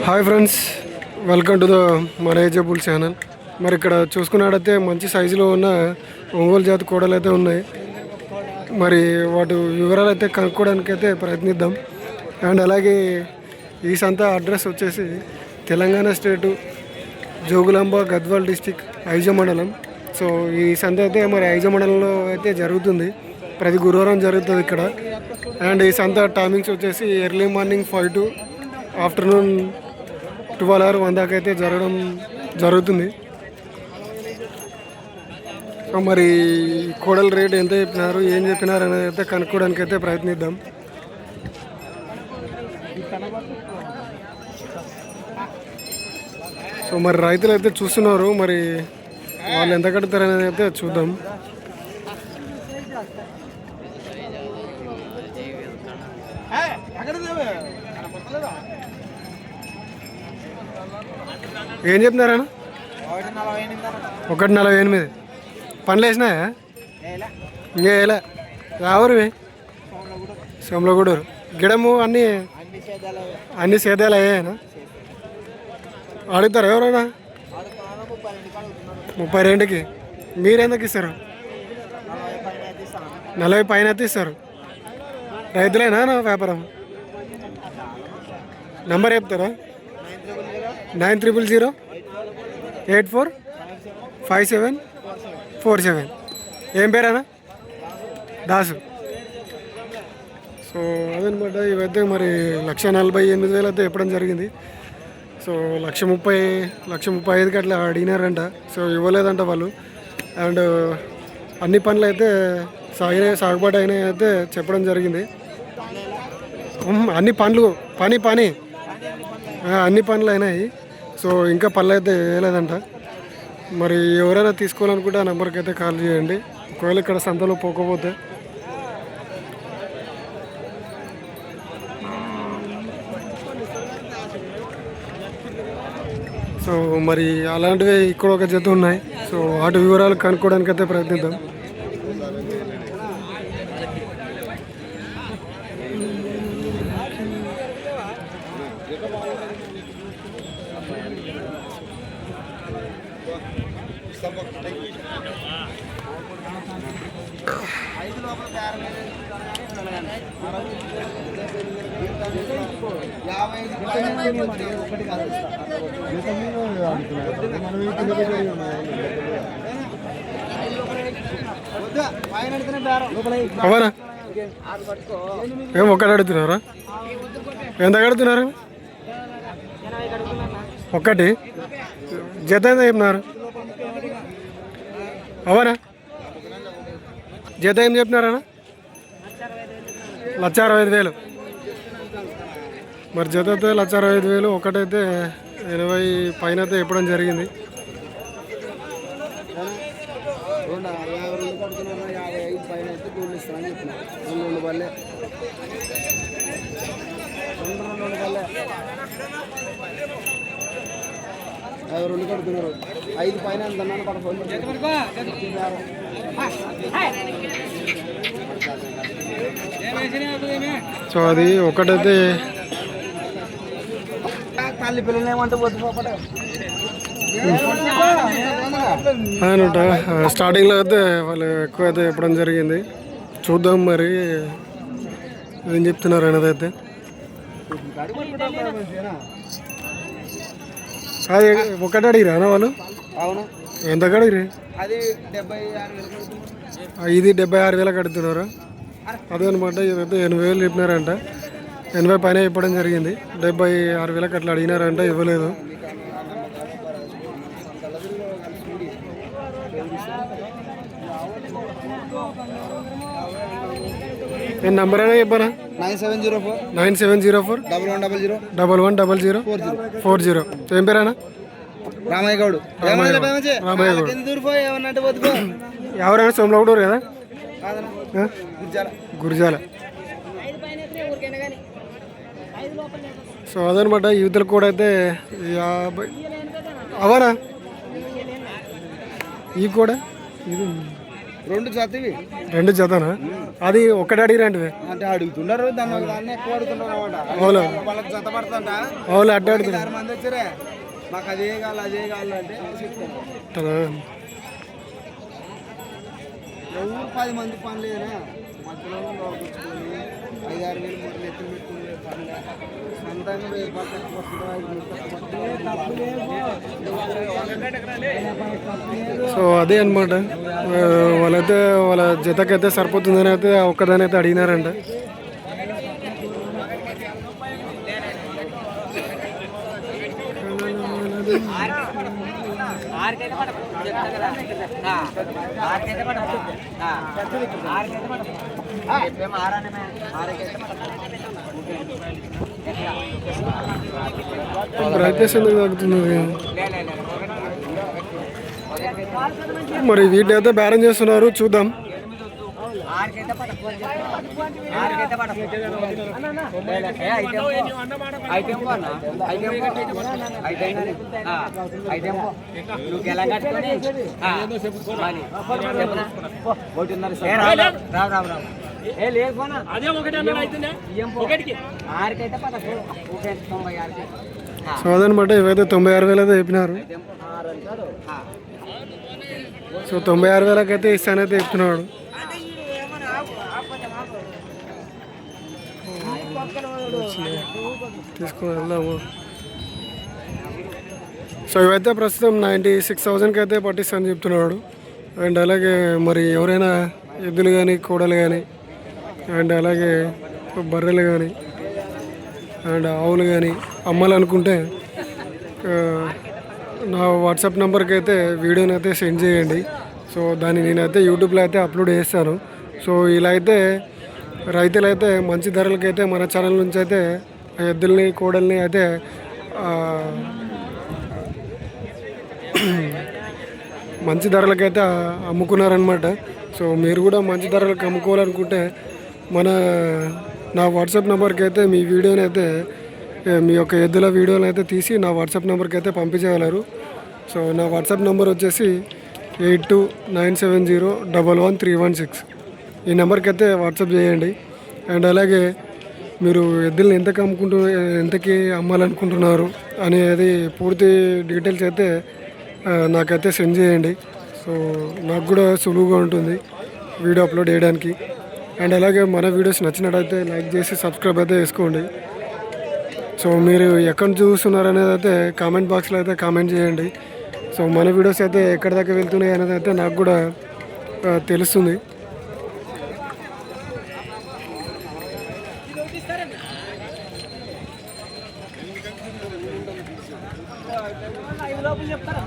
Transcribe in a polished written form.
Hi friends, welcome to the మన ఏజబుల్ channel. మరి ఇక్కడ చూసుకున్నట్టయితే మంచి సైజులో ఉన్న ఒంగోలు జాతి కోడలు అయితే ఉన్నాయి. మరి వాటి వివరాలు అయితే కనుక్కోవడానికి అయితే ప్రయత్నిద్దాం. అండ్ అలాగే ఈ సంత అడ్రస్ వచ్చేసి తెలంగాణ స్టేటు జోగులాంబ గద్వాల్ డిస్టిక్ ఐజ మండలం. సో ఈ సంత అయితే మరి ఐజ మండలంలో అయితే జరుగుతుంది. ప్రతి గురువారం జరుగుతుంది ఇక్కడ. అండ్ ఈ సంత టైమింగ్స్ వచ్చేసి early morning 5 to afternoon 12 or 1 దాకా అయితే జరుగుతుంది. మరి కోడల రేట్ ఎంత చెప్పినారు, ఏం చెప్పినారు అనేది అయితే కనుక్కోవడానికి అయితే ప్రయత్నిద్దాం. సో మరి రైతులు అయితే చూస్తున్నారు, మరి వాళ్ళు ఎంత కడతారు అనేది అయితే చూద్దాం. ఏం చెప్తున్నారన్న? 148. పనులు వేసినాయా? ఇంకా వేయలే. ఎవరివి? సోమలగూడూరు. గిడము అన్ని సేద్యాలు అయ్యాయనా? అడుగుతారు ఎవరైనా? 32కి. మీరెందుకు ఇస్తారు? 40 పైన అయితే ఇస్తారు. రైతులేనా వ్యాపారం? నంబర్ చెప్తారా? 9000845747. ఏం పేరేనా? దాసు. సో అదనమాట. ఇవైతే మరి 1,48,000 అయితే ఇవ్వడం జరిగింది. సో 1,35,000కి అట్లా అడిగినారంట. సో ఇవ్వలేదంట వాళ్ళు. అండ్ అన్ని పనులు అయితే సాగుబాటు అయినాయి అయితే చెప్పడం జరిగింది. అన్ని పనులు పని అన్ని పనులు అయినాయి. సో ఇంకా పనులు అయితే వేయలేదంట. మరి ఎవరైనా తీసుకోవాలనుకుంటే ఆ నెంబర్కి అయితే కాల్ చేయండి, ఒకవేళ ఇక్కడ సంతలో పోకపోతే. సో మరి అలాంటివి ఇక్కడ ఒక జత ఉన్నాయి. సో వాటి వివరాలు కనుక్కోవడానికి అయితే ప్రయత్నిద్దాం. అవనా ఏం ఒక్కటి అడుగుతున్నారా? ఎంత అడుగుతున్నారు? ఒక్కటి జత ఎంత చెప్పినారు? అవనా జత ఏం చెప్పినారన్నా? 1,65,000. మరి జత అయితే 1,65,000. ఒకటైతే 80 పైన అయితే ఇవ్వడం జరిగింది. సో అది ఒకటైతే స్టార్టింగ్లో అయితే వాళ్ళు ఎక్కువ అయితే ఇవ్వడం జరిగింది. చూద్దాం మరి ఏం చెప్తున్నారు అనేది అయితే. అది ఒకటి అడిగిరా వాళ్ళు? ఎంత అడిగిరి? ఇది 76,000 కడుతున్నారు. అదే అనమాట. ఇదైతే 80,000 చెప్పినారంట. 80 పైన ఇవ్వడం జరిగింది. 76,000 అట్లా అడిగినారంట, ఇవ్వలేదు. నేను నంబర్ అయినా చెప్పానా? 9704 110040. ఏం పేరేనా? రామయ్య గౌడ్. ఎవరైనా సోమలగూడూరు కదా? గురిజాల. సో అదనమాట. యువతలు కూడా అయితే 50. అవనా? ఈ కూడా ఇది రెండు జతవి. రెండు జతనా? అది ఒక్కటి అడిగిరండి అంటే అడుగుతున్నారు, దాన్ని ఎక్కువ అడుగుతున్నారు అన్నమాట. అవును వాళ్ళకి జత పడుతుంట. అవును అడ్డ అడుగుతున్నారు. 6 మంది వచ్చారే, మాకు అదే కావాలి అదే కావాలంటే చెప్తాను. ఎవరు 10 మంది పని లేదనా, మధ్యలో 5-6 వేలు మరి ఎత్తులు పెట్టుకునే పని సో అదే అనమాట. వాళ్ళైతే వాళ్ళ జతకైతే సరిపోతుందని అయితే ఒక్కదాని అయితే అడిగినారంట. బ్రైట్నెస్ ఎందుకు తగ్గుతున్నది? మరి వీటిని అయితే బేరం చేస్తున్నారు, చూద్దాం. సో అదనమాట. ఇవైతే 96,000 అయితే చెప్పినారు. సో 96,000 అయితే ఇస్తానైతే చెప్తున్నాడు. తీసుకుని వెళ్దాము. సో ఇవైతే ప్రస్తుతం 96,000కి అయితే పట్టిస్తానని చెప్తున్నాడు. అండ్ అలాగే మరి ఎవరైనా ఎద్దులు కానీ కోడలు కానీ అండ్ అలాగే బర్రెలు కానీ అండ్ ఆవులు కానీ అమ్మాలనుకుంటే నా వాట్సాప్ నెంబర్కి అయితే వీడియోని అయితే సెండ్ చేయండి. సో దాన్ని నేనైతే యూట్యూబ్లో అయితే అప్లోడ్ చేస్తాను. సో ఇలా అయితే రైతులు అయితే మంచి ధరలకైతే మన ఛానల్ నుంచి అయితే ఎద్దుల్ని కోడల్ని అయితే మంచి ధరలకైతే అమ్ముకున్నారనమాట. సో మీరు కూడా మంచి ధరలకు అమ్ముకోవాలనుకుంటే నా వాట్సాప్ నెంబర్కి అయితే మీ వీడియోని అయితే మీ యొక్క ఎద్దుల వీడియోని అయితే తీసి నా వాట్సాప్ నెంబర్కి అయితే పంపించగలరు. సో నా వాట్సాప్ నెంబర్ వచ్చేసి 8297011316. ఈ నెంబర్కి అయితే వాట్సాప్ చేయండి. అండ్ అలాగే మీరు ఎద్దుల్ని ఎంతకి అమ్మాలనుకుంటున్నారు అనేది పూర్తి డీటెయిల్స్ అయితే నాకైతే సెండ్ చేయండి. సో నాకు కూడా సులువుగా ఉంటుంది వీడియో అప్లోడ్ చేయడానికి. అండ్ అలాగే మన వీడియోస్ నచ్చినట్టయితే లైక్ చేసి సబ్స్క్రైబ్ అయితే చేసుకోండి. సో మీరు ఎక్కడ చూస్తున్నారు అనేది అయితే కామెంట్ బాక్స్లో అయితే కామెంట్ చేయండి. సో మన వీడియోస్ అయితే ఎక్కడి దాకా వెళ్తున్నాయి అనేది అయితే నాకు కూడా తెలుస్తుంది. చెప్తారా